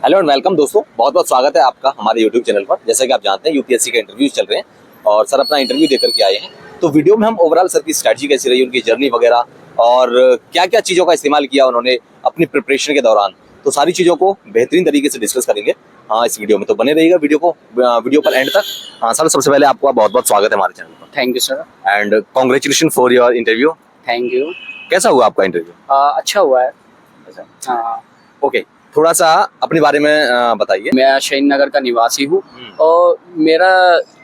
Hello and welcome दोस्तों, बहुत बहुत स्वागत है आपका हमारे यूट्यूब चैनल पर। जैसे कि आप जानते हैं यूपीएससी के इंटरव्यूज चल रहे हैं और सर अपना इंटरव्यू देकर के आए हैं। तो वीडियो में हम ओवरऑल सर की स्ट्रैटेजी कैसी रही, उनकी जर्नी वगैरह और क्या क्या चीज़ों का इस्तेमाल किया उन्होंने अपनी प्रिपरेशन के दौरान, तो सारी चीज़ों को बेहतरीन तरीके से डिस्कस करेंगे इस वीडियो में। तो बने रहिएगा वीडियो पर एंड तक। सर सबसे पहले आपका बहुत बहुत स्वागत है हमारे चैनल पर। Thank you sir. And congratulation for your interview. Thank you. कैसा हुआ आपका इंटरव्यू? अच्छा हुआ है। अच्छा, ओके, थोड़ा सा अपने बारे में बताइए। मैं शहीद नगर का निवासी हूँ और मेरा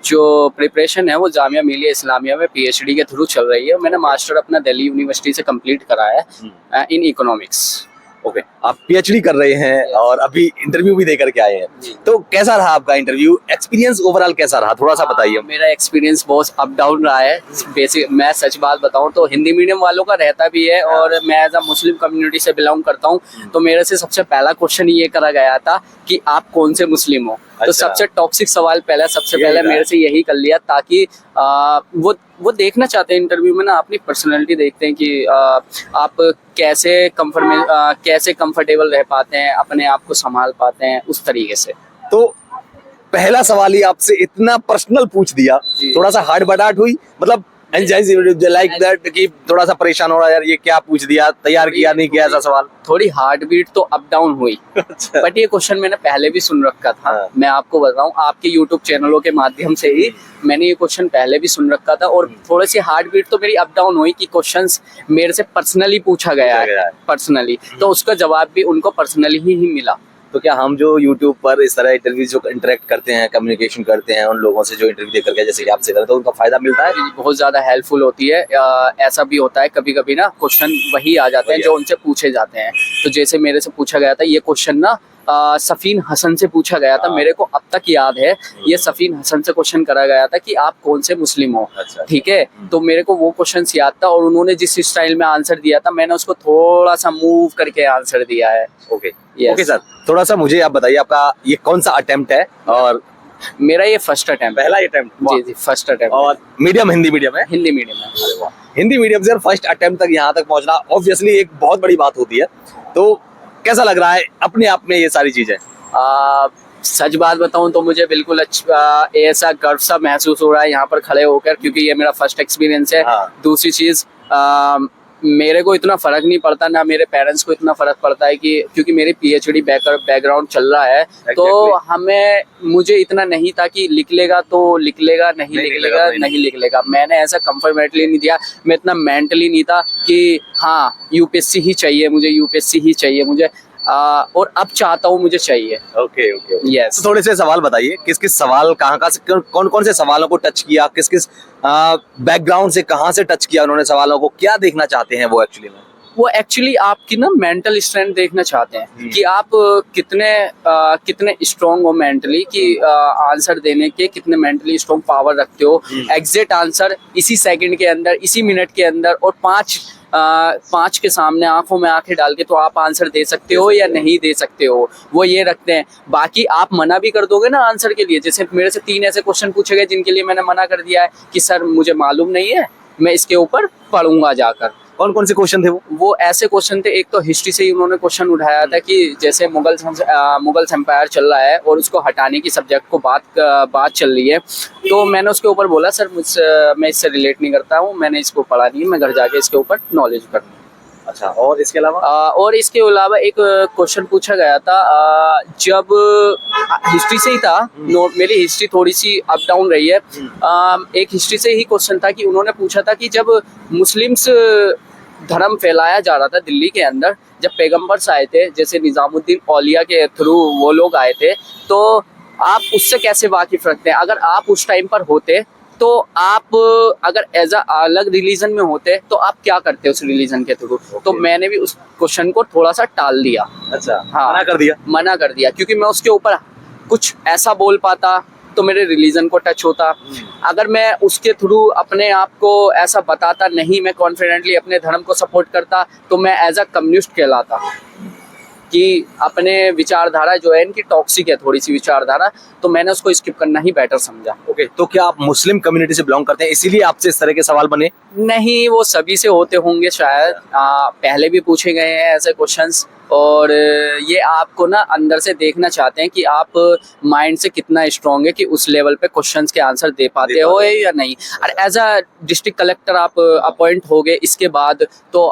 जो प्रिपरेशन है वो जामिया मिलिया इस्लामिया में पीएचडी के थ्रू चल रही है। मैंने मास्टर अपना दिल्ली यूनिवर्सिटी से कंप्लीट करा है इन इकोनॉमिक्स। ओके, आप पीएचडी कर रहे हैं और अभी इंटरव्यू भी देकर के आए हैं, तो कैसा रहा आपका इंटरव्यू? एक्सपीरियंस ओवरऑल कैसा रहा, थोड़ा सा बताइए। मेरा एक्सपीरियंस बहुत अप डाउन रहा है। बेसिक मैं सच बात बताऊं तो हिंदी मीडियम वालों का रहता भी है और मैं एज अ मुस्लिम कम्युनिटी से बिलोंग करता हूं, तो मेरे से सबसे पहला क्वेश्चन ये करा गया था कि आप कौन से मुस्लिम हो। तो सबसे टॉक्सिक सवाल सबसे पहले मेरे से यही कर लिया, ताकि वो देखना चाहते हैं इंटरव्यू में ना, अपनी पर्सनैलिटी देखते हैं कि आप कैसे कंफर्टेबल रह पाते हैं, अपने आप को संभाल पाते हैं उस तरीके से। तो पहला सवाल ही आपसे इतना पर्सनल पूछ दिया, थोड़ा सा हार्ड बटाट हुई, मतलब लाइक दैट कि थोड़ा सा परेशान हो रहा है यार, ये क्या पूछ दिया, तैयार किया नहीं किया ऐसा सवाल? थोड़ी हार्ट बीट तो अप डाउन हुई। बट ये क्वेश्चन मैंने पहले भी सुन रखा था। मैं आपको बताऊं, आपके यूट्यूब चैनलों के माध्यम से ही मैंने ये क्वेश्चन पहले भी सुन रखा था और थोड़ी सी हार्ट बीट तो मेरी अप डाउन हुई कि क्वेश्चंस मेरे से पर्सनली पूछा गया है पर्सनली, तो उसका जवाब भी उनको पर्सनली ही मिला। तो क्या हम जो YouTube पर इस तरह इंटरव्यू जो इंटरेक्ट करते हैं, कम्युनिकेशन करते हैं उन लोगों से जो इंटरव्यू देकर के, जैसे कि आपसे करें, तो उनका फायदा मिलता है? बहुत ज्यादा हेल्पफुल होती है। ऐसा भी होता है कभी कभी ना क्वेश्चन वही आ जाते हैं जो उनसे पूछे जाते हैं। तो जैसे मेरे से पूछा गया था ये क्वेश्चन ना, सफीन हसन से पूछा गया था। मेरे को अब तक याद है, ये सफीन हसन से क्वेश्चन करा गया था कि आप कौन से मुस्लिम हो। ठीक है, तो मेरे को वो क्वेश्चन याद था और उन्होंने जिस स्टाइल में आंसर दिया था मैंने उसको थोड़ा सा मूव करके आंसर दिया है। ओके सर, थोड़ा सा मुझे आप बताइए आपका ये कौन सा अटेम्प्ट है? और मेरा ये फर्स्ट अटेम्प्ट, पहला अटेम्प्ट? जी फर्स्ट अटेम्प्ट। और मीडियम हिंदी मीडियम है? हिंदी मीडियम है। अरे वाह, हिंदी मीडियम से फर्स्ट अटेम्प्ट तक यहाँ तक पहुँचना ऑब्वियसली एक बहुत बड़ी बात होती है। तो कैसा लग रहा है अपने आप में ये सारी चीजें? सच बात बताऊं तो मुझे बिल्कुल ऐसा गर्व सा महसूस हो रहा है यहाँ पर खड़े होकर, क्योंकि ये मेरा फर्स्ट एक्सपीरियंस है। दूसरी चीज, मेरे को इतना फर्क नहीं पड़ता, ना मेरे पेरेंट्स को इतना फर्क पड़ता है कि क्योंकि मेरी पीएचडी बैकग्राउंड चल रहा है। तो मुझे इतना नहीं था कि लिख लेगा तो लिख लेगा, नहीं लिख लेगा। मैंने ऐसा कंफर्मेटली नहीं दिया, मैं इतना मेंटली नहीं था कि हाँ यूपीएससी ही चाहिए मुझे, यूपीएससी ही चाहिए मुझे, और अब चाहता हूँ मुझे चाहिए। Okay yes. तो थोड़े से सवाल बताइए, किस किस सवाल कहाँ से, कौन कौन से सवालों को टच किया, किस किस बैकग्राउंड से कहाँ से टच किया उन्होंने सवालों को, क्या देखना चाहते हैं वो एक्चुअली आपकी ना मेंटल स्ट्रेंथ देखना चाहते हैं कि आप कितने स्ट्रॉन्ग हो मेंटली, कि आंसर देने के कितने मेंटली स्ट्रॉन्ग पावर रखते हो। एग्जैक्ट आंसर इसी सेकंड के अंदर, इसी मिनट के अंदर, और पांच के सामने आंखों में आंखें डाल के तो आप आंसर दे सकते हो या नहीं दे सकते हो, वो ये रखते हैं। बाकी आप मना भी कर दोगे ना आंसर के लिए, जैसे मेरे से 3 ऐसे क्वेश्चन पूछे गए जिनके लिए मैंने मना कर दिया है कि सर मुझे मालूम नहीं है, मैं इसके ऊपर पढ़ूंगा जाकर। कौन कौन से क्वेश्चन थे वो ऐसे क्वेश्चन थे, एक तो हिस्ट्री से ही उन्होंने क्वेश्चन उठाया था कि जैसे मुगल्स एम्पायर चल रहा है और उसको हटाने की सब्जेक्ट को बात चल रही है, तो मैंने उसके ऊपर बोला सर मैं इससे रिलेट नहीं करता हूँ, मैंने इसको पढ़ा नहीं, मैं घर जाके इसके ऊपर नॉलेज करूँ। अच्छा, और इसके अलावा एक क्वेश्चन पूछा गया था, जब हिस्ट्री से ही था, मेरी हिस्ट्री थोड़ी सी अप डाउन रही है। एक हिस्ट्री से ही क्वेश्चन था कि उन्होंने पूछा था कि जब मुस्लिम्स धर्म फैलाया जा रहा था दिल्ली के अंदर, जब पैगंबर्स आए थे, जैसे निजामुद्दीन औलिया के थ्रू वो लोग आए थे, तो आप उससे कैसे वाकिफ रखते हैं? अगर आप उस टाइम पर होते तो आप अगर एज अ अलग रिलीजन में होते तो आप क्या करते उस रिलीजन के थ्रू? तो मैंने भी उस क्वेश्चन को थोड़ा सा टाल दिया। अच्छा, हाँ, मना कर दिया क्योंकि मैं उसके ऊपर कुछ ऐसा बोल पाता तो मेरे रिलीजन को टच होता। अगर मैं उसके थ्रू अपने आप को ऐसा बताता नहीं, मैं कॉन्फिडेंटली अपने धर्म को सपोर्ट करता, तो मैं एज अ कम्युनिस्ट कहलाता कि अपने विचारधारा जो है इनकी टॉक्सिक है थोड़ी सी विचारधारा, तो मैंने उसको स्किप करना ही बेटर समझा। ओके, तो क्या आप मुस्लिम कम्युनिटी से बिलोंग करते हैं इसीलिए आपसे इस तरह के सवाल बने? नहीं, वो सभी से होते होंगे शायद। पहले भी पूछे गए हैं ऐसे क्वेश्चंस, और ये आपको ना अंदर से देखना चाहते हैं कि आप माइंड से कितना स्ट्रांग है कि उस लेवल पे क्वेश्चंस के आंसर दे पाते हो या नहीं। और एज अ डिस्ट्रिक्ट कलेक्टर आप अपॉइंट हो गए इसके बाद, तो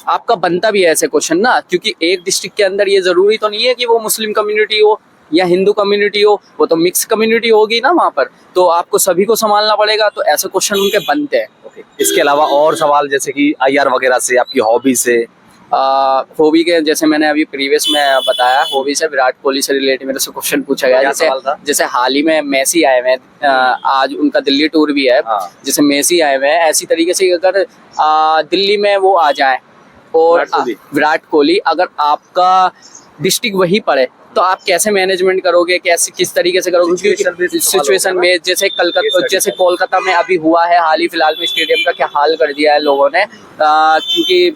आपका बनता भी है ऐसे क्वेश्चन ना, क्योंकि एक डिस्ट्रिक्ट के अंदर ये जरूरी तो नहीं है कि वो मुस्लिम कम्युनिटी हो या हिंदू कम्युनिटी हो, वो तो मिक्स कम्युनिटी होगी ना वहाँ पर, तो आपको सभी को संभालना पड़ेगा, तो ऐसे क्वेश्चन उनके बनते हैं। इसके अलावा और सवाल जैसे कि आईआर वगैरह से, आपकी हॉबी से? हॉबी के जैसे मैंने अभी प्रीवियस में बताया, हॉबी से विराट कोहली से रिलेटेड मेरे से क्वेश्चन पूछा गया। जैसे हाल ही में मेसी आए हुए हैं, आज उनका दिल्ली टूर भी है, जैसे मेसी आए हुए हैं, ऐसी तरीके से अगर दिल्ली में वो आ जाए और विराट कोहली, अगर आपका डिस्ट्रिक्ट वही पड़े तो आप कैसे मैनेजमेंट करोगे, कैसे किस तरीके से करोगे? सिचुएशन में जैसे कोलकाता में अभी हुआ है हाल ही फिलहाल में, स्टेडियम का क्या हाल कर दिया है लोगों ने, क्योंकि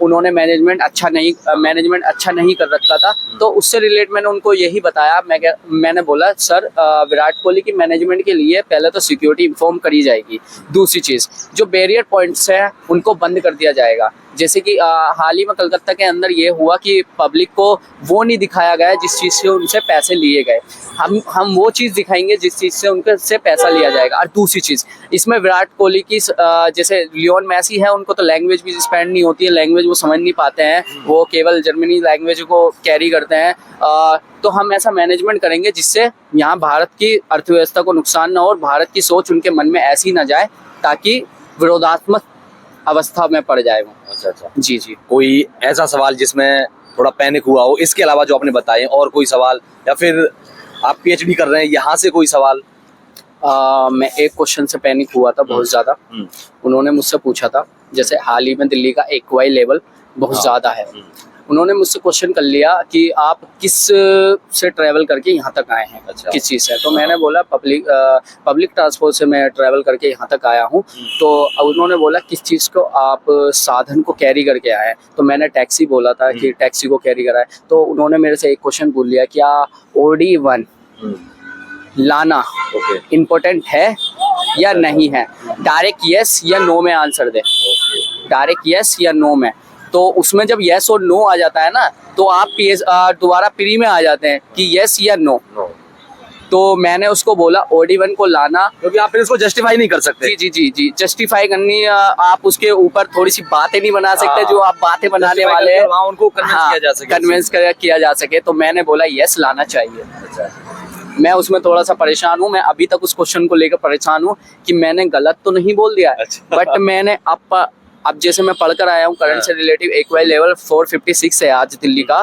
उन्होंने मैनेजमेंट अच्छा नहीं कर रखा था। तो उससे रिलेट मैंने उनको यही बताया, मैंने बोला सर विराट कोहली की मैनेजमेंट के लिए पहले तो सिक्योरिटी इन्फॉर्म करी जाएगी, दूसरी चीज़ जो बैरियर पॉइंट्स हैं उनको बंद कर दिया जाएगा। जैसे कि हाल ही में कलकत्ता के अंदर ये हुआ कि पब्लिक को वो नहीं दिखाया गया जिस चीज़ से उनसे पैसे लिए गए, हम वो चीज़ दिखाएंगे जिस चीज़ से उनके से पैसा लिया जाएगा। और दूसरी चीज़ इसमें विराट कोहली की जैसे लियोन मैसी है, उनको तो लैंग्वेज भी स्पेंड नहीं होती है, लैंग्वेज वो समझ नहीं पाते हैं, वो केवल जर्मनी लैंग्वेज को कैरी करते हैं। तो हम ऐसा मैनेजमेंट करेंगे जिससे यहाँ भारत की अर्थव्यवस्था को नुकसान ना हो और भारत की सोच उनके मन में ऐसी ना जाए ताकि विरोधात्मक अवस्था में पड़ जाए वो। अच्छा। जी। कोई ऐसा सवाल जिसमें थोड़ा पैनिक हुआ हो, इसके अलावा जो आपने बताए, और कोई सवाल, या फिर आप पीएचडी कर रहे हैं यहाँ से कोई सवाल? मैं एक क्वेश्चन से पैनिक हुआ था बहुत ज़्यादा। उन्होंने मुझसे पूछा था, जैसे हाल ही में दिल्ली का एक्वाई लेवल बहुत ज़्यादा है, उन्होंने मुझसे क्वेश्चन कर लिया कि आप किस से ट्रैवल करके यहाँ तक आए हैं। अच्छा। किस चीज़ से? तो मैंने बोला पब्लिक ट्रांसपोर्ट से मैं ट्रैवल करके यहाँ तक आया हूँ। तो उन्होंने बोला किस चीज़ को आप साधन को कैरी करके आए हैं? तो मैंने टैक्सी बोला था कि टैक्सी को कैरी करा है। तो उन्होंने मेरे से एक क्वेश्चन पूछ लिया, क्या OD1 लाना इम्पोर्टेंट है या नहीं है? डायरेक्ट यस या नो में आंसर दे, डायरेक्ट यस या नो में। तो उसमें जब यस और नो आ जाता है ना, तो आप दोबारा प्री में आ जाते हैं कि यस या नो। तो मैंने उसको बोला OD1 को लाना, क्योंकि आप फिर इसको जस्टिफाई नहीं कर सकते। जी, जस्टिफाई करनी, आप उसके ऊपर थोड़ी सी बातें नहीं बना सकते जो आप बातें बनाने वाले हैं, उनको कन्विंस किया जा सके। तो मैंने बोला यस लाना चाहिए। अच्छा। मैं उसमें थोड़ा सा परेशान हूँ, मैं अभी तक उस क्वेश्चन को लेकर परेशान हूँ कि मैंने गलत तो नहीं बोल दिया है। अच्छा। बट मैंने अब जैसे मैं पढ़कर आया हूँ करंट से रिलेटिव, एक्वाई लेवल 456 है आज दिल्ली का,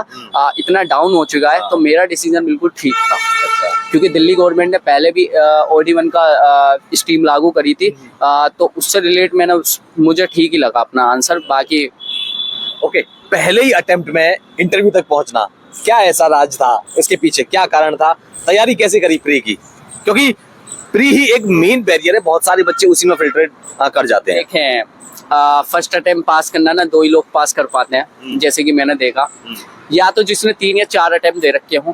इतना डाउन हो चुका है। तो मेरा डिसीजन बिल्कुल ठीक था। अच्छा। क्योंकि दिल्ली गवर्नमेंट ने पहले भी OD1 का स्कीम लागू करी थी, तो उससे रिलेट मुझे ठीक ही लगा अपना आंसर। बाकी ओके, पहले ही अटेम्प्ट में इंटरव्यू तक पहुंचना, क्या ऐसा राज था, इसके पीछे क्या कारण था, तैयारी कैसे करी प्री की? क्योंकि प्री ही एक मेन बैरियर है, बहुत सारे बच्चे उसी में फिल्ट्रेट कर जाते हैं। देखें, फर्स्ट अटेम्प्ट पास करना ना 2 ही लोग पास कर पाते हैं, जैसे कि मैंने देखा, या तो जिसने 3 या 4 अटेम्प्ट दे रखे हों,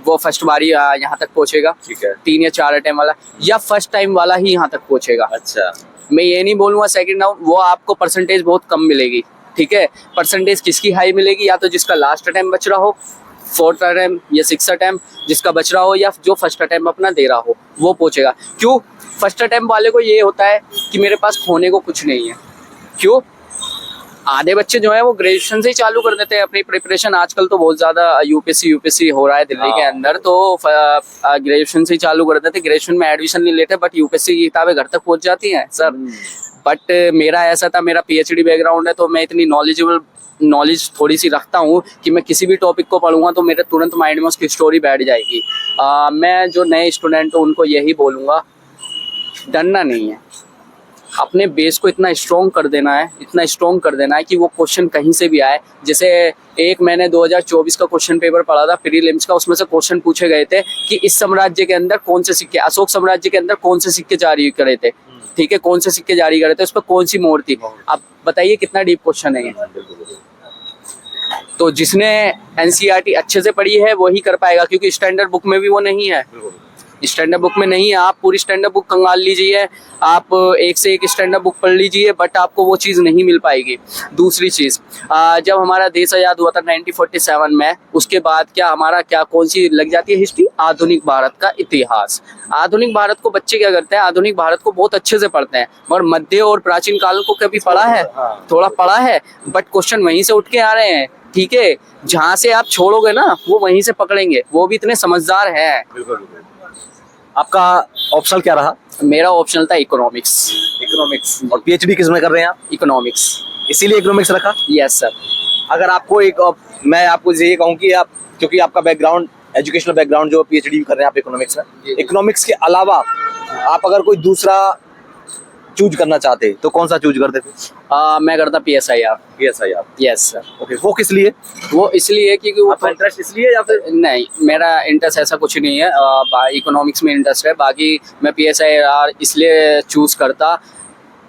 वो फर्स्ट बारी यहाँ तक पहुंचेगा। ठीक है। 3 या 4 अटेम्प्ट वाला, या फर्स्ट टाइम वाला ही यहाँ तक पहुंचेगा। अच्छा। मैं ये नहीं बोलूँगा सेकंड राउंड, वो आपको परसेंटेज बहुत कम मिलेगी। ठीक है, परसेंटेज किसकी हाई मिलेगी? या तो जिसका लास्ट अटेम्प्ट बच रहा हो, 4th अटेम्प्ट या 6th अटेम्प्ट जिसका बच रहा हो, या जो फर्स्ट अटेम्प्ट अपना दे रहा हो, वो पहुंचेगा। क्यों? फर्स्ट अटेम्प्ट वाले को ये होता है कि मेरे पास खोने को कुछ नहीं है। क्यों? आधे बच्चे जो है वो ग्रेजुएशन से ही चालू कर देते हैं अपनी प्रिपरेशन। आजकल तो बहुत ज्यादा यूपीएससी हो रहा है दिल्ली के अंदर, तो ग्रेजुएशन से ही चालू कर देते हैं। ग्रेजुएशन में एडमिशन नहीं लेते, बट यूपीएससी की किताबें घर तक पहुंच जाती हैं सर। बट मेरा ऐसा था, मेरा PhD बैकग्राउंड है, तो मैं इतनी नॉलेज थोड़ी सी रखता हूँ कि मैं किसी भी टॉपिक को पढ़ूंगा तो मेरे तुरंत माइंड में उसकी स्टोरी बैठ जाएगी। मैं जो नए स्टूडेंट हूँ उनको यही बोलूँगा, डरना नहीं है, अपने बेस को इतना स्ट्रॉन्ग कर देना है कि वो क्वेश्चन कहीं से भी आए। जैसे एक मैंने 2024 का क्वेश्चन पेपर पढ़ा था प्रीलिम्स का, उसमें से क्वेश्चन पूछे गए थे कि इस साम्राज्य के अंदर कौन से सिक्के, अशोक साम्राज्य के अंदर कौन से सिक्के जारी करे थे। ठीक है, कौन से सिक्के जारी करे थे, उस पर कौन सी मोहर थी। अब बताइए कितना डीप क्वेश्चन है ये। तो जिसने NCERT अच्छे से पढ़ी है वही कर पाएगा, क्योंकि स्टैंडर्ड बुक में भी वो नहीं है। स्टैंडर्ड बुक में नहीं है। आप पूरी स्टैंडर्ड बुक कंगाल लीजिए, आप एक से एक स्टैंडर्ड बुक पढ़ लीजिए, बट आपको वो चीज़ नहीं मिल पाएगी। दूसरी चीज़, जब हमारा देश आज़ाद हुआ था 1947 में, उसके बाद क्या हमारा क्या कौन सी लग जाती है हिस्ट्री, आधुनिक भारत का इतिहास। आधुनिक भारत को बच्चे क्या करते हैं, आधुनिक भारत को बहुत अच्छे से पढ़ते हैं, मगर मध्य और प्राचीन काल को कभी पढ़ा है? थोड़ा पढ़ा है, बट क्वेश्चन वहीं से उठ के आ रहे हैं। ठीक है, जहाँ से आप छोड़ोगे ना वो वहीं से पकड़ेंगे, वो भी इतने समझदार हैं। आपका ऑप्शनल क्या रहा? मेरा ऑप्शनल था इकोनॉमिक्स। इकोनॉमिक्स। और पीएचडी किस में कर रहे हैं आप? इकोनॉमिक्स। इसीलिए इकोनॉमिक्स रखा? Yes sir. अगर आपको मैं आपको ये कहूँ कि आप, क्योंकि आपका बैकग्राउंड, एजुकेशनल बैकग्राउंड जो पीएचडी कर रहे हैं आप इकोनॉमिक्स में, इकोनॉमिक्स के अलावा आप अगर कोई दूसरा चूज करना चाहते तो कौन सा चूज करते थे? मैं करता PSIR। PSIR। Yes sir. Okay, वो किस लिए? वो इसलिए क्योंकि वो आपका इंटरेस्ट इसलिए या फिर? नहीं, मेरा इंटरेस्ट ऐसा कुछ नहीं है, इकोनॉमिक्स में इंटरेस्ट है। बाकी मैं PSIR इसलिए चूज करता,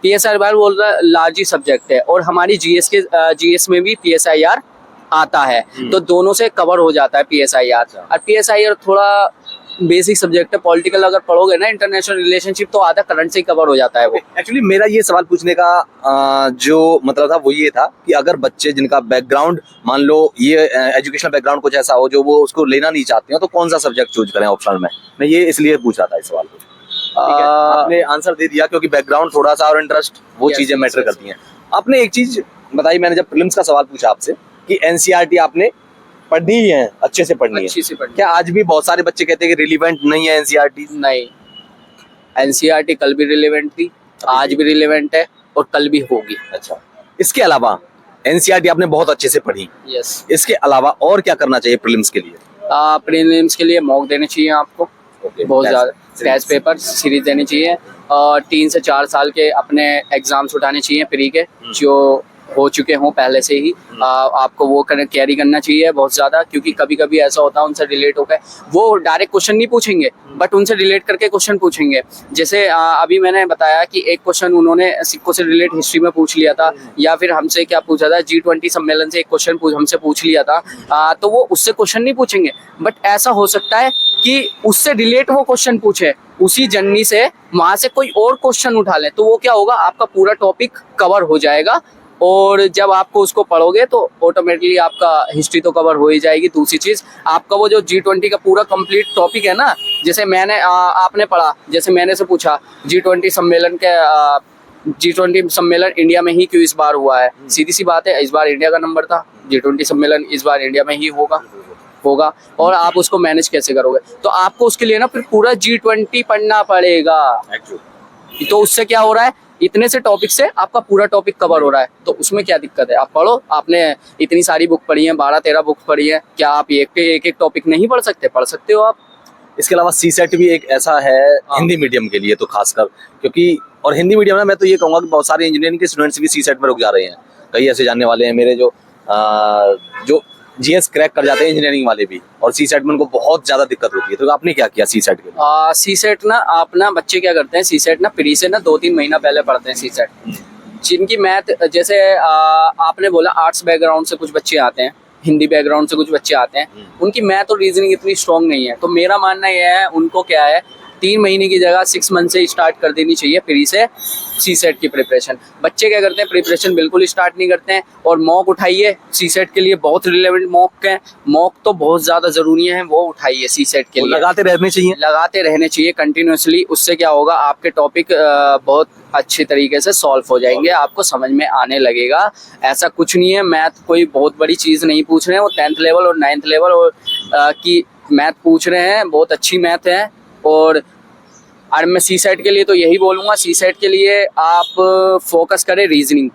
PSIR बोल रहा लार्ज सब्जेक्ट है, और हमारी GS में भी PSIR आता है, तो दोनों से कवर हो जाता है PSIR। और PSIR थोड़ा बेसिक सब्जेक्ट है, पॉलिटिकल अगर पढ़ोगे ना, इंटरनेशनल रिलेशनशिप, तो आधा करंट से ही कवर हो जाता है वो। एक्चुअली मेरा ये सवाल पूछने का जो मतलब था वो ये था कि अगर बच्चे जिनका बैकग्राउंड, मान लो ये एजुकेशनल बैकग्राउंड कुछ ऐसा हो जो वो उसको लेना नहीं चाहते हो, तो कौन सा सब्जेक्ट चूज करें ऑप्शनल में? मैं ये इसलिए पूछ रहा था इस सवाल को। ठीक है, आपने आंसर दे दिया, क्योंकि बैकग्राउंड थोड़ा सा और इंटरेस्ट वो चीजें मैटर करती हैं। आपने एक चीज बताई, मैंने जब प्रीलिम्स का सवाल पूछा आपसे कि एनसीईआरटी आपने पढ़नी ही है, अच्छे से पढ़नी है, क्या आज भी बहुत सारे बच्चे कहते हैं कि रिलीवेंट नहीं है एनसीईआरटी? नहीं, एनसीईआरटी कल भी रिलेवेंट थी, आज भी रिलेवेंट है, और कल भी होगी। अच्छा, इसके अलावा एनसीईआरटी आपने बहुत अच्छे से पढ़ी। यस। इसके अलावा और क्या करना चाहिए प्रीलिम्स के लिए? प्रीलिम्स के लिए मॉक देने चाहिए आपको, बहुत ज़्यादा टेस्ट पेपर सीरीज देनी चाहिए, और 3 से 4 साल के अपने एग्जाम्स उठाने चाहिए प्री के, जो हो चुके हों पहले से ही। आपको वो कैरी करना चाहिए बहुत ज़्यादा, क्योंकि कभी कभी ऐसा होता है उनसे रिलेट होकर वो डायरेक्ट क्वेश्चन नहीं पूछेंगे, बट उनसे रिलेट करके क्वेश्चन पूछेंगे। जैसे अभी मैंने बताया कि एक क्वेश्चन उन्होंने सिक्कों से रिलेट हिस्ट्री में पूछ लिया था, या फिर हमसे क्या पूछा था, G20 सम्मेलन से एक क्वेश्चन हमसे पूछ लिया था, तो वो उससे क्वेश्चन नहीं पूछेंगे, बट ऐसा हो सकता है कि उससे रिलेट वो क्वेश्चन पूछे, उसी जर्नी से वहाँ से कोई और क्वेश्चन उठा लें, तो वो क्या होगा, आपका पूरा टॉपिक कवर हो जाएगा। और जब आपको उसको पढ़ोगे तो ऑटोमेटिकली आपका हिस्ट्री तो कवर हो ही जाएगी। दूसरी चीज़, आपका वो जो G20 का पूरा कंप्लीट टॉपिक है ना, जैसे मैंने आपने पढ़ा, जैसे मैंने से पूछा G20 सम्मेलन के G20 सम्मेलन इंडिया में ही क्यों इस बार हुआ है, सीधी सी बात है, इस बार इंडिया का नंबर था, G20 सम्मेलन इस बार इंडिया में ही होगा, और आप उसको मैनेज कैसे करोगे, तो आपको उसके लिए ना फिर पूरा G20 पढ़ना पड़ेगा। तो उससे क्या हो रहा है, इतने से टॉपिक से आपका पूरा टॉपिक कवर हो रहा है, तो उसमें क्या दिक्कत है, आप पढ़ो। आपने इतनी सारी बुक पढ़ी है, 12-13 बुक पढ़ी है, क्या आप एक टॉपिक नहीं पढ़ सकते? पढ़ सकते हो आप। इसके अलावा सीसेट भी एक ऐसा है हिंदी मीडियम के लिए, तो खासकर क्योंकि, और हिंदी मीडियम में मैं तो ये कहूँगा कि बहुत सारे इंजीनियरिंग के स्टूडेंट्स भी सीसेट में रुक जा रहे हैं। कई ऐसे जानने वाले हैं मेरे जो जीएस क्रैक कर जाते हैं इंजीनियरिंग वाले भी, और सीसेट में उनको बहुत ज्यादा दिक्कत होती है। तो आपने क्या किया सीसेट के लिए? सीसेट ना, आप ना बच्चे क्या करते हैं, सीसेट ना प्री से ना 2-3 महीना पहले पढ़ते हैं सीसेट। जिनकी मैथ, जैसे आपने बोला आर्ट्स बैकग्राउंड से कुछ बच्चे आते हैं, हिंदी बैकग्राउंड से कुछ बच्चे आते हैं, उनकी मैथ और रीजनिंग इतनी स्ट्रॉन्ग नहीं है, तो मेरा मानना यह है उनको क्या है, 3 महीने की जगह 6 मंथ से स्टार्ट कर देनी चाहिए प्री से सीसेट की प्रिपरेशन। बच्चे क्या करते हैं, प्रिपरेशन बिल्कुल स्टार्ट नहीं करते हैं, और मॉक उठाइए सीसेट के लिए, बहुत रिलेवेंट मॉक है, मॉक तो बहुत ज़्यादा ज़रूरी है, वो उठाइए सीसेट के लिए। लगाते रहने चाहिए कंटिन्यूसली। उससे क्या होगा, आपके टॉपिक बहुत अच्छे तरीके से सॉल्व हो जाएंगे, आपको समझ में आने लगेगा। ऐसा कुछ नहीं है, मैथ कोई बहुत बड़ी चीज़ नहीं पूछ रहे हैं, वो 10th लेवल और 9th लेवल और की मैथ पूछ रहे हैं, बहुत अच्छी मैथ है। और मैं सीसेट के लिए तो यही बोलूँगा, सीसेट के लिए आप फोकस करें रीजनिंग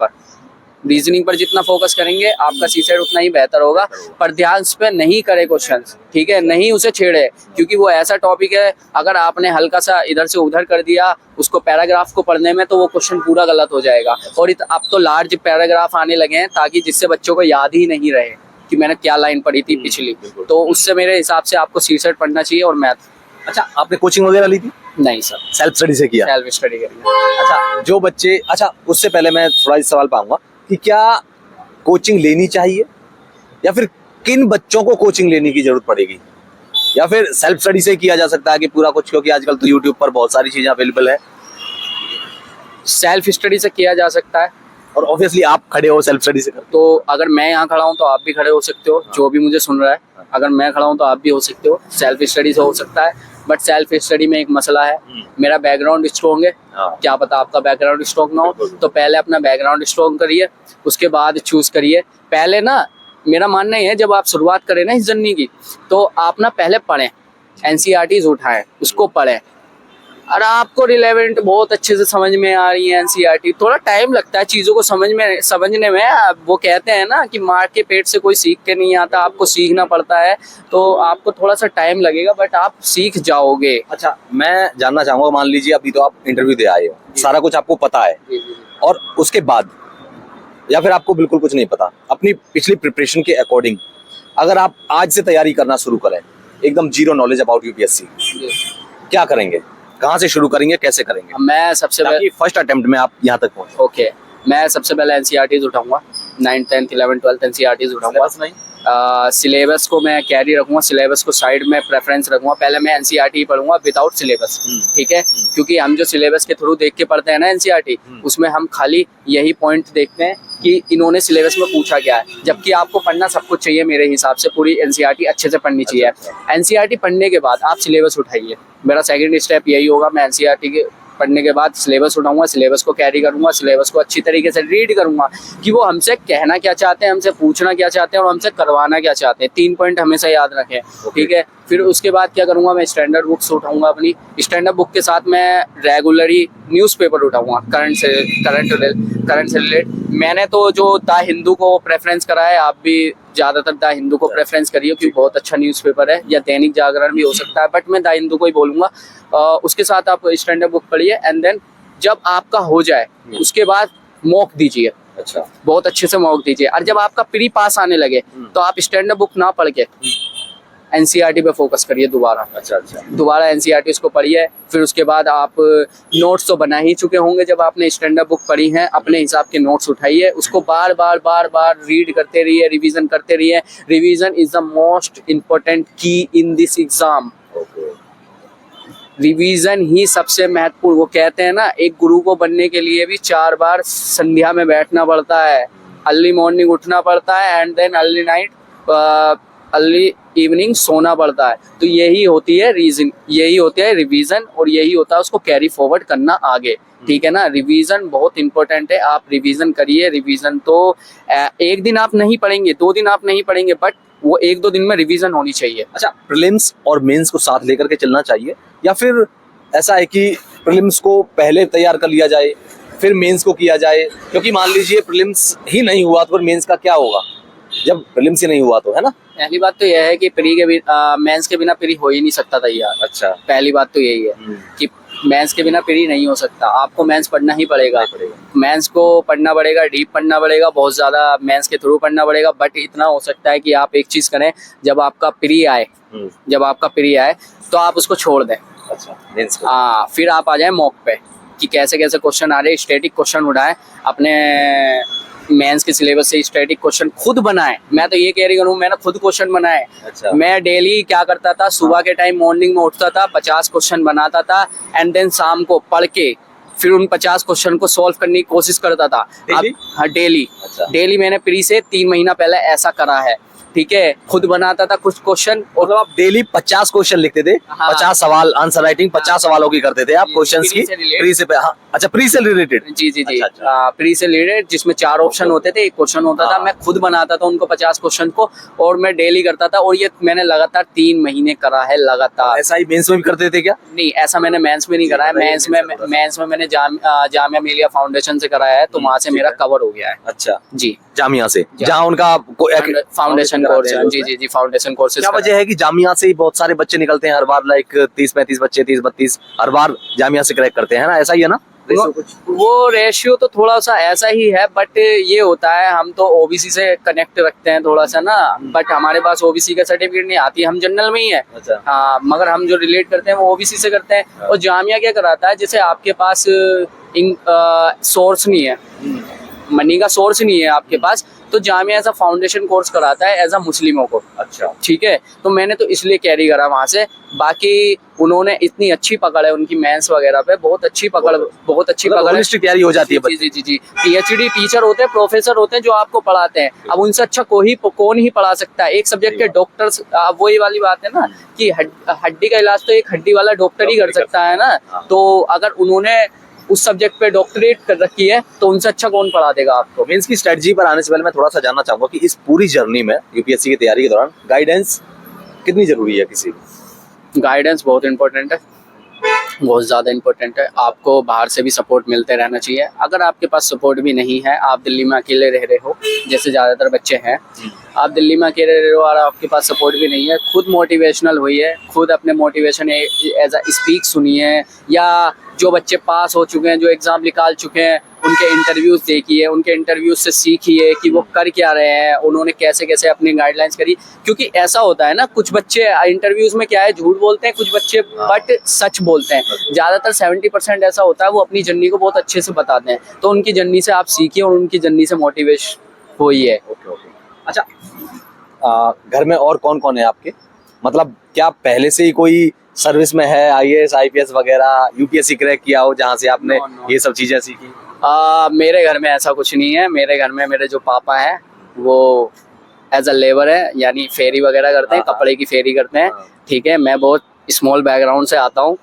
पर जितना फोकस करेंगे आपका सीसेट उतना ही बेहतर होगा, पर ध्यान पे नहीं करे क्वेश्चंस, ठीक है, नहीं उसे छेड़े, क्योंकि वो ऐसा टॉपिक है, अगर आपने हल्का सा इधर से उधर कर दिया उसको पैराग्राफ को पढ़ने में, तो वो क्वेश्चन पूरा गलत हो जाएगा। और अब तो लार्ज पैराग्राफ आने लगे हैं, ताकि जिससे बच्चों को याद ही नहीं रहे कि मैंने क्या लाइन पढ़ी थी पिछली, तो उससे मेरे हिसाब से आपको सीसेट पढ़ना चाहिए। और मैथ। अच्छा, आपने कोचिंग वगैरह ली थी? नहीं सर, सेल्फ स्टडी से किया? सेल्फ स्टडी करी। अच्छा, जो बच्चे, अच्छा उससे पहले मैं थोड़ा सा सवाल पाऊंगा कि क्या कोचिंग लेनी चाहिए, या फिर किन बच्चों को कोचिंग लेने की जरूरत पड़ेगी? या फिर सेल्फ स्टडी से किया जा सकता है कि पूरा कुछ, क्योंकि आजकल तो यूट्यूब पर बहुत सारी चीजें अवेलेबल है। सेल्फ स्टडी से किया जा सकता है। और ऑब्वियसली आप खड़े हो सेल्फ स्टडी से करते तो अगर मैं यहाँ खड़ा हूँ तो आप भी खड़े हो सकते हो, जो भी मुझे सुन रहा है। अगर मैं खड़ा हूँ तो आप भी हो सकते हो। सेल्फ स्टडी से हो सकता है, बट सेल्फ स्टडी में एक मसला है, मेरा बैकग्राउंड स्ट्रॉन्ग है, क्या पता आपका बैकग्राउंड स्ट्रॉन्ग ना हो। तो पहले अपना बैकग्राउंड स्ट्रॉन्ग करिए, उसके बाद चूज करिए। पहले ना, मेरा मानना ये है, जब आप शुरुआत करें ना इस जर्नी की, तो आप ना पहले पढ़ें, एनसीईआरटीज उठाएं, उसको पढ़ें। और आपको रिलेवेंट बहुत अच्छे से समझ में आ रही है एनसीईआरटी। थोड़ा टाइम लगता है चीज़ों को समझने में। वो कहते हैं ना कि मार के पेट से कोई सीख के नहीं आता, आपको सीखना पड़ता है। तो आपको थोड़ा सा टाइम लगेगा, बट आप सीख जाओगे। अच्छा, मैं जानना चाहूंगा, मान लीजिए अभी तो आप इंटरव्यू दे आए हो, सारा कुछ आपको पता है, और उसके बाद या फिर आपको बिल्कुल कुछ नहीं पता, अपनी पिछली प्रिपरेशन के अकॉर्डिंग अगर आप आज से तैयारी करना शुरू करें, एकदम जीरो नॉलेज अबाउट यूपीएससी, क्या करेंगे? कहाँ से शुरू करेंगे, कैसे करेंगे? मैं सबसे पहले फर्स्ट अटेम्प्ट में आप यहाँ तक पहुंचे। ओके, मैं सबसे पहले एनसीईआरटीज उठाऊंगा, 9th 10th 11th 12th NCERTs उठाऊंगा। सिलेबस को मैं कैरी रखूंगा, सिलेबस को साइड में प्रेफरेंस रखूंगा। पहले मैं एनसीईआरटी पढ़ूंगा विदाउट सिलेबस, ठीक है? क्योंकि हम जो सिलेबस के थ्रू देख के पढ़ते हैं ना एनसीईआरटी, उसमें हम खाली यही पॉइंट देखते हैं कि इन्होंने सिलेबस में पूछा क्या है, जबकि आपको पढ़ना सब कुछ चाहिए। मेरे हिसाब से पूरी एनसीईआरटी अच्छे से पढ़नी चाहिए। एनसीईआरटी पढ़ने के बाद आप सिलेबस उठाइए। मेरा सेकंड स्टेप यही होगा, मैं एनसीईआरटी के पढ़ने के बाद सिलेबस उठाऊंगा, सिलेबस को कैरी करूंगा, सिलेबस को अच्छी तरीके से रीड करूंगा कि वो हमसे कहना क्या चाहते हैं, हमसे पूछना क्या चाहते हैं और हमसे करवाना क्या चाहते हैं। 3 पॉइंट हमेशा याद रखें, ठीक है? फिर उसके बाद क्या करूंगा, मैं स्टैंडर्ड बुक्स उठाऊंगा अपनी। स्टैंडर्ड बुक के साथ मैं रेगुलरली न्यूज़पेपर उठाऊंगा करंट से रिलेटेड। मैंने तो जो द हिंदू को प्रेफरेंस करा है, आप भी ज़्यादातर द हिंदू को प्रेफरेंस करिए, क्योंकि बहुत अच्छा न्यूज़पेपर है, या दैनिक जागरण भी हो सकता है, बट मैं द हिंदू को ही बोलूँगा। उसके साथ आप स्टैंडर्ड बुक पढ़िए, एंड देन जब आपका हो जाए उसके बाद मॉक दीजिए। अच्छा, बहुत अच्छे से मॉक दीजिए। और जब आपका प्री पास आने लगे तो आप स्टैंडर्ड बुक ना पढ़ के एनसीईआरटी पे फोकस करिए दोबारा। अच्छा, दोबारा एनसीईआरटी इसको पढ़िए। फिर उसके बाद आप नोट्स तो बना ही चुके होंगे, जब आपने स्टैंडर्ड बुक पढ़ी हैं, अपने हिसाब के नोट्स उठाइए, उसको बार बार रीड करते रहिए, रिवीजन करते रहिए। Revision is the most important की इन दिस एग्जाम। रिवीजन ही सबसे महत्वपूर्ण। वो कहते हैं ना, एक गुरु को बनने के लिए भी 4 बार संध्या में बैठना पड़ता है, अर्ली मॉर्निंग उठना पड़ता है, and then early night early evening सोना पड़ता है। तो यही होती है रिवीजन, और यही होता है उसको कैरी फॉरवर्ड करना आगे, ठीक है ना? रिवीजन बहुत इंपॉर्टेंट है, आप रिवीजन करिए। रिवीजन तो एक दिन आप नहीं पढ़ेंगे, 2 दिन आप नहीं पढ़ेंगे, बट वो 1-2 दिन में रिवीजन होनी चाहिए। अच्छा, प्रीलिम्स और मेंस को साथ लेकर के चलना चाहिए, या फिर ऐसा है कि प्रीलिम्स को पहले तैयार कर लिया जाए फिर मेंस को किया जाए? क्योंकि मान लीजिए प्रीलिम्स ही नहीं हुआ तो फिर मेंस का क्या होगा, जब प्रीलिम्स ही नहीं हुआ तो, है ना? पहली बात तो यह है कि मेंस के बिना प्री हो ही नहीं सकता तैयार। अच्छा, पहली बात तो यही है कि मेंस के बिना प्री नहीं हो सकता। आपको मेंस पढ़ना ही पड़ेगा। मेंस को पढ़ना पड़ेगा, डीप पढ़ना पड़ेगा, बहुत ज़्यादा मेंस के थ्रू पढ़ना पड़ेगा। बट इतना हो सकता है कि आप एक चीज़ करें, जब आपका प्री आए तो आप उसको छोड़ दें। अच्छा, मेंस को। हाँ, फिर आप आ जाए मॉक पे कि कैसे कैसे क्वेश्चन आ रहे हैं। स्टैटिक क्वेश्चन उठाएं, अपने मेंस के सिलेबस से स्टैटिक क्वेश्चन खुद बनाएं। मैं तो ये कह रही हूँ, मैंने खुद क्वेश्चन बनाए। अच्छा। मैं डेली क्या करता था, सुबह के टाइम मॉर्निंग में उठता था, 50 क्वेश्चन बनाता था, एंड देन शाम को पढ़ के फिर उन 50 क्वेश्चन को सॉल्व करने की कोशिश करता था। डेली? हाँ, डेली। अच्छा। डेली मैंने प्री से 3 महीना पहले ऐसा करा है, ठीक है? खुद बनाता था कुछ क्वेश्चन, और मतलब आप डेली 50 क्वेश्चन लिखते थे? हाँ। 50 सवाल, आंसर राइटिंग 50 सवालों की करते थे आप क्वेश्चंस की? प्री से हाँ, अच्छा, प्री से रिलेटेड। जी। अच्छा। प्री से रिलेटेड, जिसमें 4 ऑप्शन होते थे, 1 क्वेश्चन होता था। मैं खुद बनाता था उनको 50 क्वेश्चन को, और मैं डेली करता था, और ये मैंने लगातार 3 महीने करा है लगातार। ऐसा ही मेंस में भी करते थे क्या? नहीं, ऐसा मैंने मेंस में नहीं करा है। मेंस में मैंने जामिया मिलिया फाउंडेशन से कराया है, तो वहाँ से मेरा कवर हो गया है। अच्छा जी, जामिया से, जहाँ उनका फाउंडेशन कोर्स है। जी, फाउंडेशन कोर्सेज। क्या वजह है कि जामिया से ही बहुत सारे बच्चे निकलते हैं हर बार, लाइक 30-35 बच्चे, 30-32 हर बार जामिया से क्रैक करते हैं ना? ऐसा ही है ना? वो रेशियो तो थोड़ा सा ऐसा ही है, बट ये होता है, हम तो ओबीसी से कनेक्ट रखते हैं थोड़ा सा ना, बट हमारे पास ओबीसी का सर्टिफिकेट नहीं आती, हम जनरल में ही है। अच्छा। हाँ, मगर हम जो रिलेट करते हैं वो ओबीसी से करते हैं। और जामिया क्या कराता है, जैसे आपके पास सोर्स नहीं है, मनी का सोर्स नहीं है आपके पास, तो Jamia as a foundation course कराता है एज अ मुस्लिमों को। अच्छा, ठीक है, तो मैंने तो इसलिए कैरी करा वहाँ से। बाकी उन्होंने इतनी अच्छी पकड़ है उनकी मेंस वगैरह पे, बहुत अच्छी पकड़ मतलब है। होलिस्टिक तैयारी हो जाती है जी जी जी जी। पीएचडी टीचर होते हैं, प्रोफेसर होते हैं जो आपको पढ़ाते हैं। अब उनसे अच्छा कौन ही पढ़ा सकता है। एक सब्जेक्ट के डॉक्टर्स, वही वाली बात है ना कि हड्डी का इलाज तो एक हड्डी वाला डॉक्टर ही कर सकता है ना। तो अगर उन्होंने उस सब्जेक्ट पे डॉक्टरेट कर रखी है तो उनसे अच्छा कौन पढ़ा देगा आपको। मेंस की स्ट्रेटजी पर आने से पहले मैं थोड़ा सा जानना चाहूंगा कि इस पूरी जर्नी में यूपीएससी की तैयारी के दौरान गाइडेंस कितनी जरूरी है किसी की? गाइडेंस बहुत इंपॉर्टेंट है, बहुत ज़्यादा इंपॉर्टेंट है। आपको बाहर से भी सपोर्ट मिलते रहना चाहिए। अगर आपके पास सपोर्ट भी नहीं है, आप दिल्ली में अकेले रह रहे हो जैसे ज़्यादातर बच्चे हैं, आप दिल्ली में अकेले रह रहे हो और आपके पास सपोर्ट भी नहीं है, खुद मोटिवेशनल हुई खुद अपने मोटिवेशन एज अ स्पीक सुनिए, या जो बच्चे पास हो चुके हैं, जो एग्ज़ाम निकाल चुके हैं, उनके इंटरव्यूज़ देखिए, उनके इंटरव्यूज़ से सीखिए कि वो कर क्या रहे हैं, उन्होंने कैसे कैसे अपनी गाइडलाइंस करी। क्योंकि ऐसा होता है ना, कुछ बच्चे इंटरव्यूज़ में क्या है झूठ बोलते हैं, कुछ बच्चे बट सच बोलते हैं। ज़्यादातर 70% ऐसा होता है वो अपनी जर्नी को बहुत अच्छे से बताते हैं। तो उनकी जर्नी से आप सीखिए और उनकी जर्नी से मोटिवेशन होइए। अच्छा, घर में और कौन कौन है आपके? मतलब क्या पहले से ही कोई सर्विस में है, आईएएस आईपीएस वगैरह, यूपीएससी क्रैक किया हो जहाँ से आपने No. ये सब चीजें सीखी? मेरे घर में ऐसा कुछ नहीं है। मेरे घर में मेरे जो पापा हैं वो एज अ लेबर है, यानी फेरी वगैरह करते हैं, कपड़े की फेरी करते हैं। ठीक है, मैं बहुत स्मॉल बैकग्राउंड से आता हूँ।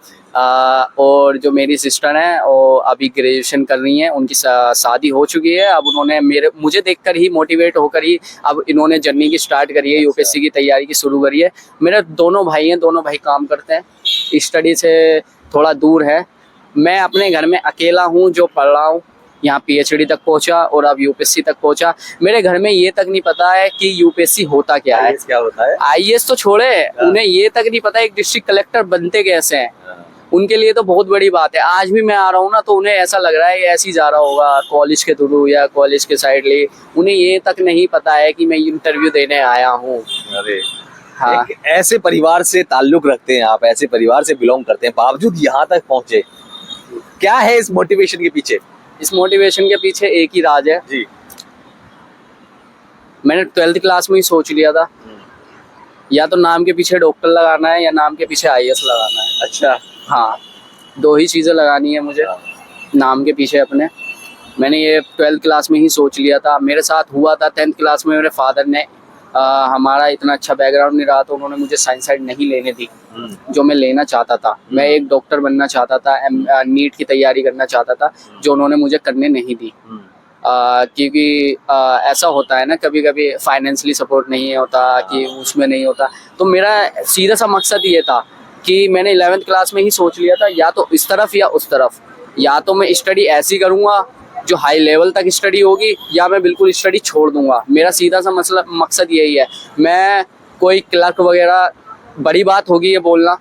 और जो मेरी सिस्टर हैं वो अभी ग्रेजुएशन कर रही हैं, उनकी शादी हो चुकी है। अब उन्होंने मुझे देखकर ही मोटिवेट होकर ही अब इन्होंने जर्नी की स्टार्ट करी है, यूपीएससी की तैयारी की शुरू करी है। मेरे दोनों भाई हैं, दोनों भाई काम करते हैं, स्टडी से थोड़ा दूर है। मैं अपने घर में अकेला हूँ जो पढ़ रहा हूँ, यहाँ पीएचडी तक पहुँचा और अब यूपीएससी तक पहुँचा। मेरे घर में ये तक नहीं पता है कि यूपीएससी होता क्या है, क्या होता है। आईएएस तो छोड़े, उन्हें ये तक नहीं पता एक डिस्ट्रिक्ट कलेक्टर बनते कैसे हैं। उनके लिए तो बहुत बड़ी बात है। आज भी मैं आ रहा हूँ ना तो उन्हें ऐसा लग रहा है ऐसे ही जा रहा होगा कॉलेज के थ्रू या कॉलेज के साइड ले, उन्हें ये तक नहीं पता है कि मैं इंटरव्यू देने आया हूँ। अरे हाँ, एक ऐसे परिवार से ताल्लुक रखते हैं आप, ऐसे परिवार से बिलोंग करते हैं, बावजूद यहाँ तक पहुंचे, क्या है इस मोटिवेशन के पीछे? इस मोटिवेशन के पीछे एक ही राज है जी। मैंने 12th क्लास में ही सोच लिया था, या तो नाम के पीछे डॉक्टर लगाना है या नाम के पीछे आईएएस लगाना है। अच्छा, हाँ, दो ही चीज़ें लगानी है मुझे नाम के पीछे अपने। मैंने ये 12th क्लास में ही सोच लिया था। मेरे साथ हुआ था 10th क्लास में, मेरे फादर ने हमारा इतना अच्छा बैकग्राउंड नहीं रहा तो उन्होंने मुझे साइंस साइड नहीं लेने दी जो मैं लेना चाहता था। मैं एक डॉक्टर बनना चाहता था, नीट की तैयारी करना चाहता था, जो उन्होंने मुझे करने नहीं दी। क्योंकि ऐसा होता है ना, कभी कभी फाइनेंशियली सपोर्ट नहीं होता कि उसमें नहीं होता। तो मेरा सीधा सा मकसद ये था कि मैंने 11th क्लास में ही सोच लिया था या तो इस तरफ या उस तरफ, या तो मैं स्टडी ऐसी करूँगा जो हाई लेवल तक स्टडी होगी या मैं बिल्कुल स्टडी छोड़ दूंगा। मेरा सीधा सा मकसद यही है। मैं कोई क्लर्क वगैरह, बड़ी बात होगी ये बोलना,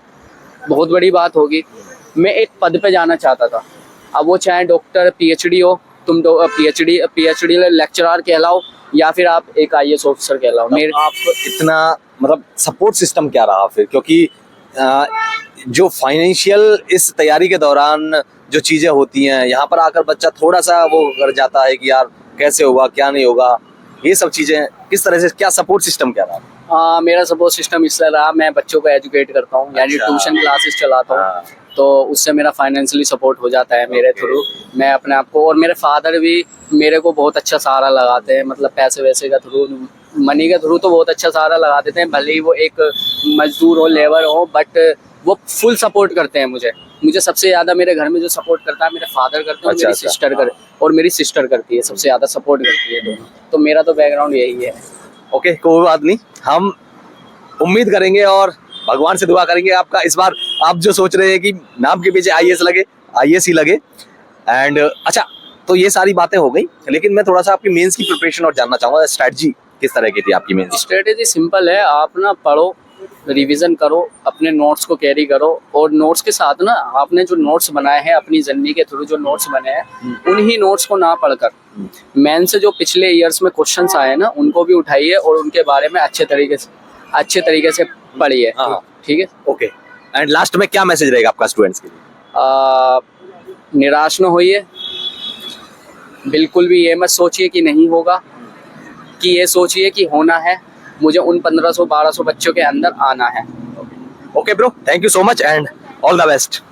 बहुत बड़ी बात होगी, मैं एक पद पे जाना चाहता था। अब वो चाहे डॉक्टर पीएचडी हो, तुम पीएचडी लेक्चरर कहलाओ या फिर आप एक आईएएस ऑफिसर कहलाओ। मेरे आपको इतना मतलब सपोर्ट सिस्टम क्या रहा फिर? क्योंकि जो फाइनेंशियल इस तैयारी के दौरान जो चीजें होती हैं, यहाँ पर आकर बच्चा थोड़ा सा वो कर जाता है कि यार कैसे होगा क्या नहीं होगा, ये सब चीजें किस तरह से, क्या सपोर्ट सिस्टम क्या रहा? मेरा सपोर्ट सिस्टम इस तरह रहा, मैं बच्चों को एजुकेट करता हूँ, यानी ट्यूशन क्लासेस चलाता हूँ, तो उससे मेरा फाइनेंशियली सपोर्ट हो जाता है मेरे थ्रू। मैं अपने आप को, और मेरे फादर भी मेरे को बहुत अच्छा सहारा लगाते हैं, मतलब पैसे वैसे का थ्रू, मनी के थ्रू तो बहुत अच्छा सहारा लगा देते हैं। भले ही वो एक मजदूर हो, लेबर हो, बट वो फुल सपोर्ट करते हैं मुझे सबसे ज़्यादा मेरे घर में जो सपोर्ट करता है मेरे फादर करते हैं, अच्छा, मेरी सिस्टर और मेरी सिस्टर करती है, सबसे ज़्यादा सपोर्ट करती है दोनों। तो मेरा तो बैकग्राउंड यही है। ओके, कोई बात नहीं, हम उम्मीद करेंगे और भगवान से दुआ करेंगे आपका इस बार, आप जो सोच रहे हैं कि नाम के पीछे आईएएस लगे, आईएएस ही लगे। एंड अच्छा, तो ये सारी बातें हो गई, लेकिन मैं थोड़ा सा आपकी मेंस की प्रिपरेशन और जानना चाहूंगा। स्ट्रेटजी किस तरह की थी आपकी मेंस? स्ट्रेटेजी सिंपल है, आप ना पढ़ो, रिवीजन करो, अपने नोट्स को कैरी करो, और नोट्स के साथ ना आपने जो नोट्स बनाए हैं अपनी जर्नी के थ्रू, जो नोट्स बने हैं उन्हीं नोट्स को ना पढ़कर मेन से जो पिछले ईयर्स में क्वेश्चंस आए ना उनको भी उठाइए और उनके बारे में अच्छे तरीके से पढ़िए। ठीक है, ओके। एंड लास्ट में क्या मैसेज रहेगा आपका स्टूडेंट्स के लिए? निराश न होइए, बिल्कुल भी ये मत सोचिए कि नहीं होगा, कि ये सोचिए कि होना है, मुझे उन 1500-1200 बच्चों के अंदर आना है। Okay bro, thank you so much and all the best.